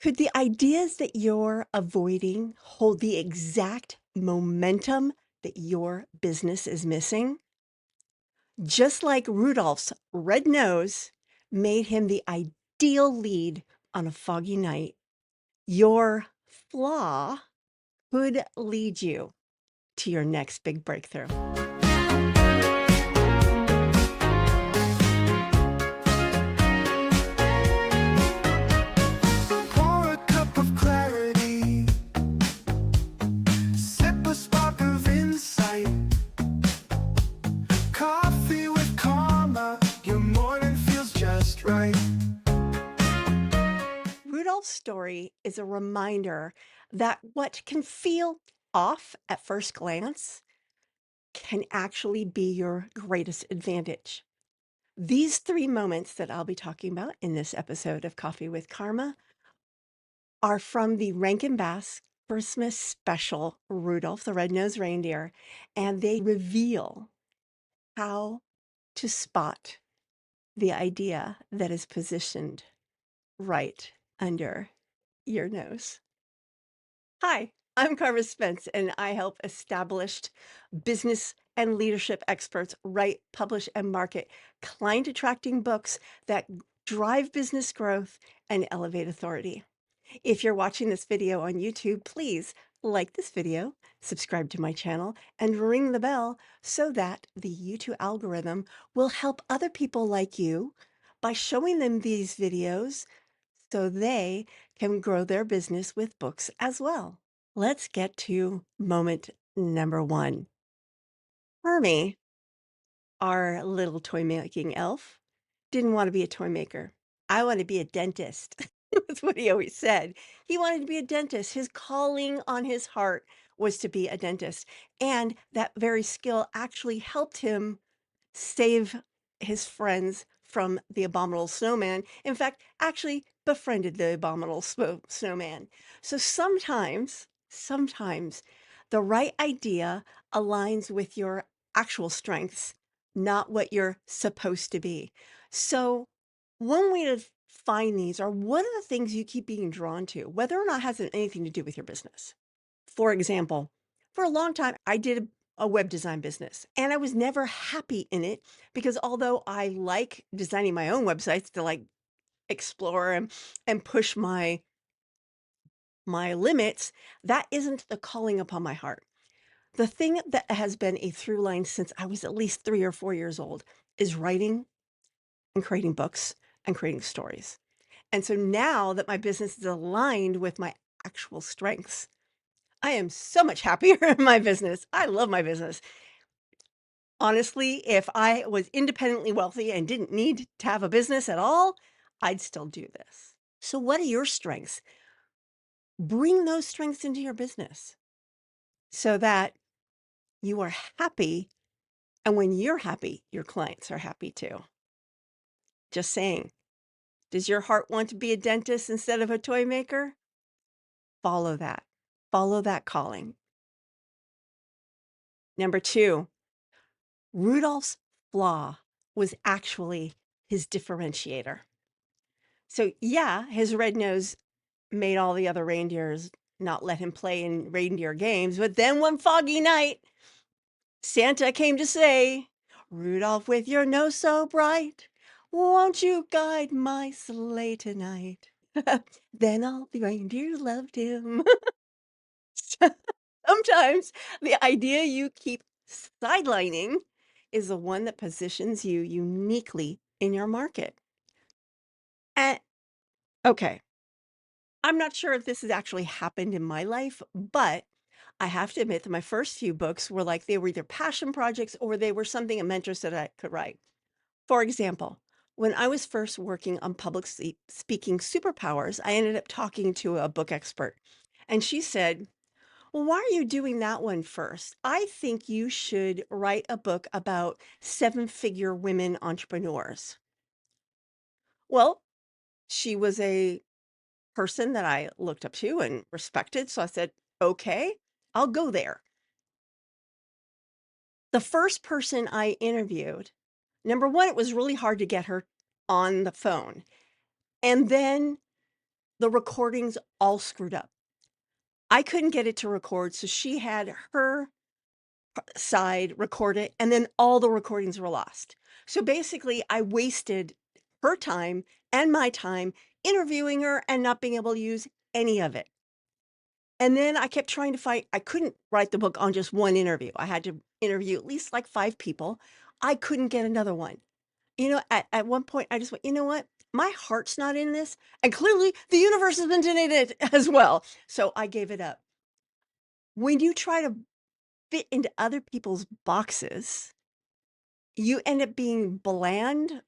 Could the ideas that you're avoiding hold the exact momentum that your business is missing? Just like Rudolph's red nose made him the ideal lead on a foggy night, your flaw could lead you to your next big breakthrough. Pour a cup of clarity, sip a spark of insight. Coffee with Karma, your morning feels just right. Rudolph's story is a reminder that what can feel off at first glance can actually be your greatest advantage. These three moments that I'll be talking about in this episode of Coffee with Karma are from the Rankin-Bass Christmas special, Rudolph the Red-Nosed Reindeer, and they reveal how to spot the idea that is positioned right under your nose. Hi, I'm Carma Spence, and I help established business and leadership experts write, publish, and market client attracting books that drive business growth and elevate authority. If you're watching this video on YouTube, please like this video, subscribe to my channel, and ring the bell so that the YouTube algorithm will help other people like you by showing them these videos so they can grow their business with books as well. Let's get to moment number one. Hermey, our little toy making elf, didn't want to be a toy maker. I want to be a dentist. That's what he always said. He wanted to be a dentist. His calling on his heart was to be a dentist. And that very skill actually helped him save his friends from the abominable snowman. In fact, actually befriended the abominable snowman. So sometimes the right idea aligns with your actual strengths, not what you're supposed to be. So one way to find these are what are the things you keep being drawn to, whether or not it has anything to do with your business. For example, for a long time, I did a web design business and I was never happy in it because although I like designing my own websites to like explore and push my limits, that isn't the calling upon my heart. The thing that has been a through line since I was at least 3 or 4 years old is writing and creating books and creating stories. And so now that my business is aligned with my actual strengths, I am so much happier in my business. I love my business. Honestly, if I was independently wealthy and didn't need to have a business at all, I'd still do this. So, what are your strengths? Bring those strengths into your business so that you are happy. And when you're happy, your clients are happy too. Just saying. Does your heart want to be a dentist instead of a toy maker? Follow that. Follow that calling. Number two, Rudolph's flaw was actually his differentiator. So, yeah, his red nose made all the other reindeers not let him play in reindeer games. But then one foggy night, Santa came to say, Rudolph, with your nose so bright, won't you guide my sleigh tonight? Then all the reindeer loved him. Sometimes the idea you keep sidelining is the one that positions you uniquely in your market. And okay, I'm not sure if this has actually happened in my life, but I have to admit that my first few books were like they were either passion projects or they were something a mentor said I could write. For example, when I was first working on public speaking superpowers, I ended up talking to a book expert. And she said, well, why are you doing that one first? I think you should write a book about seven-figure women entrepreneurs. Well, she was a person that I looked up to and respected. So I said, okay, I'll go there. The first person I interviewed, number one, it was really hard to get her on the phone. And then the recordings all screwed up. I couldn't get it to record, so she had her side record it, and then all the recordings were lost. So basically, I wasted her time and my time interviewing her and not being able to use any of it. And then I kept trying to find I couldn't write the book on just one interview. I had to interview at least like 5 people. I couldn't get another one. At one point, I just went, "You know what? My heart's not in this, and clearly the universe isn't in it as well." So I gave it up. When you try to fit into other people's boxes, you end up being bland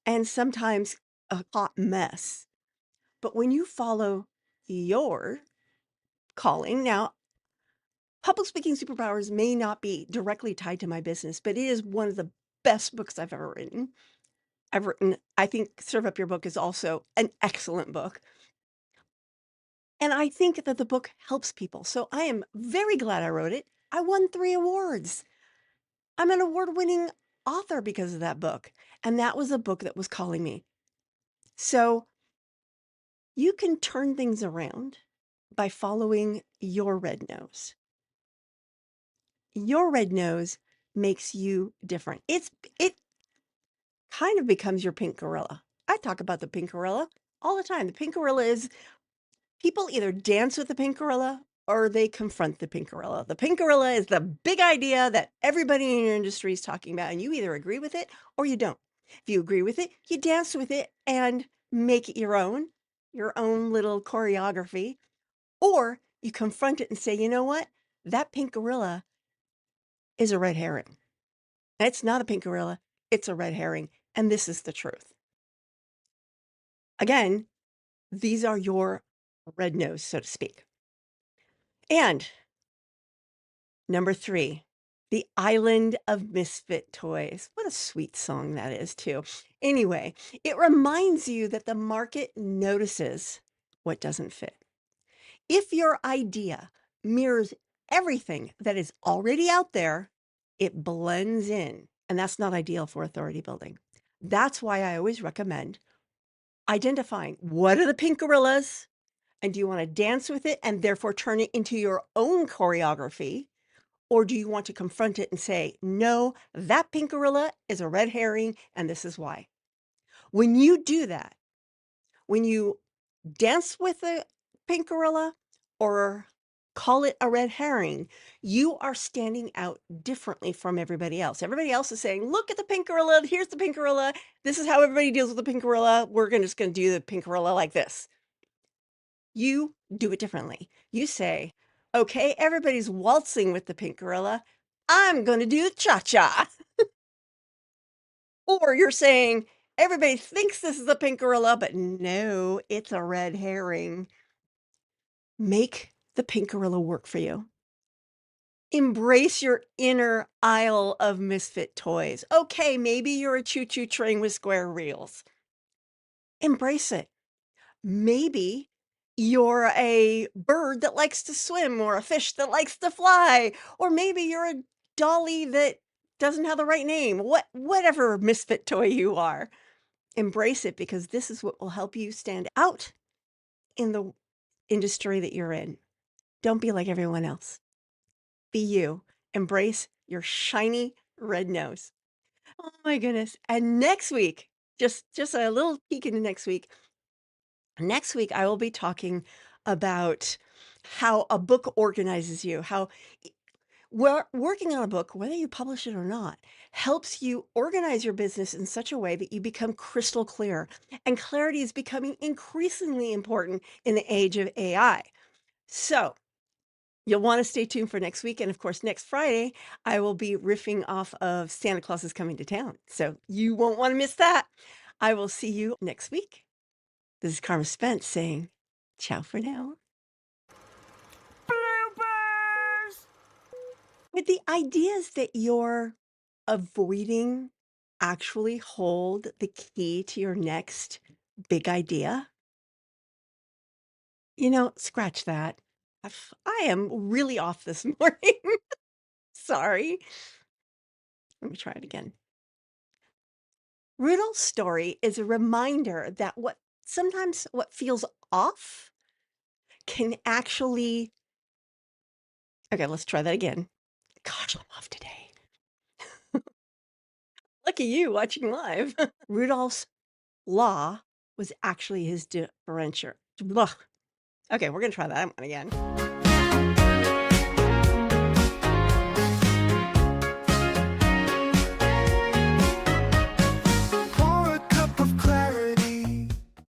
and sometimes a hot mess. But when you follow your calling, now public speaking superpowers may not be directly tied to my business, but it is one of the best books I've ever written. I think Serve Up Your Book is also an excellent book. And I think that the book helps people. So I am very glad I wrote it. I won 3 awards. I'm an award-winning author because of that book. And that was a book that was calling me. So you can turn things around by following your red nose. Your red nose makes you different. It kind of becomes your pink gorilla. I talk about the pink gorilla all the time. The pink gorilla is people either dance with the pink gorilla or they confront the pink gorilla. The pink gorilla is the big idea that everybody in your industry is talking about, and you either agree with it or you don't. If you agree with it, you dance with it and make it your own little choreography, or you confront it and say, you know what? That pink gorilla is a red herring. It's not a pink gorilla, it's a red herring. And this is the truth. Again, these are your red nose, so to speak. And number 3, The Island of Misfit Toys. What a sweet song that is, too. Anyway, it reminds you that the market notices what doesn't fit. If your idea mirrors everything that is already out there, it blends in, and that's not ideal for authority building. That's why I always recommend identifying what are the pink gorillas, and do you want to dance with it and therefore turn it into your own choreography? Or do you want to confront it and say, no, that pink gorilla is a red herring, and this is why? When you do that, when you dance with the pink gorilla or call it a red herring, you are standing out differently from everybody else. Everybody else is saying, look at the pink gorilla. Here's the pink gorilla. This is how everybody deals with the pink gorilla. We're just going to do the pink gorilla like this. You do it differently. You say, okay, everybody's waltzing with the pink gorilla. I'm going to do cha-cha. Or you're saying, everybody thinks this is a pink gorilla, but no, it's a red herring. Make the pink gorilla work for you. Embrace your inner aisle of misfit toys. Okay, maybe you're a choo-choo train with square wheels. Embrace it. Maybe you're a bird that likes to swim or a fish that likes to fly, or maybe you're a dolly that doesn't have the right name. Whatever misfit toy you are, embrace it because this is what will help you stand out in the industry that you're in. Don't be like everyone else. Be you. Embrace your shiny red nose. Oh my goodness. And next week, just a little peek into next week. Next week, I will be talking about how a book organizes you, how working on a book, whether you publish it or not, helps you organize your business in such a way that you become crystal clear. And clarity is becoming increasingly important in the age of AI. So you'll want to stay tuned for next week. And of course, next Friday, I will be riffing off of Santa Claus is Coming to Town. So you won't want to miss that. I will see you next week. This is Carma Spence saying, ciao for now. Bloopers! With the ideas that you're avoiding actually hold the key to your next big idea, scratch that. I am really off this morning. Sorry. Let me try it again. Rudolph's story is a reminder that what sometimes what feels off can actually okay, let's try that again. Gosh, I'm off today. Look at you watching live. Rudolph's law was actually his differentiator. Blah. Okay, we're gonna try that one again.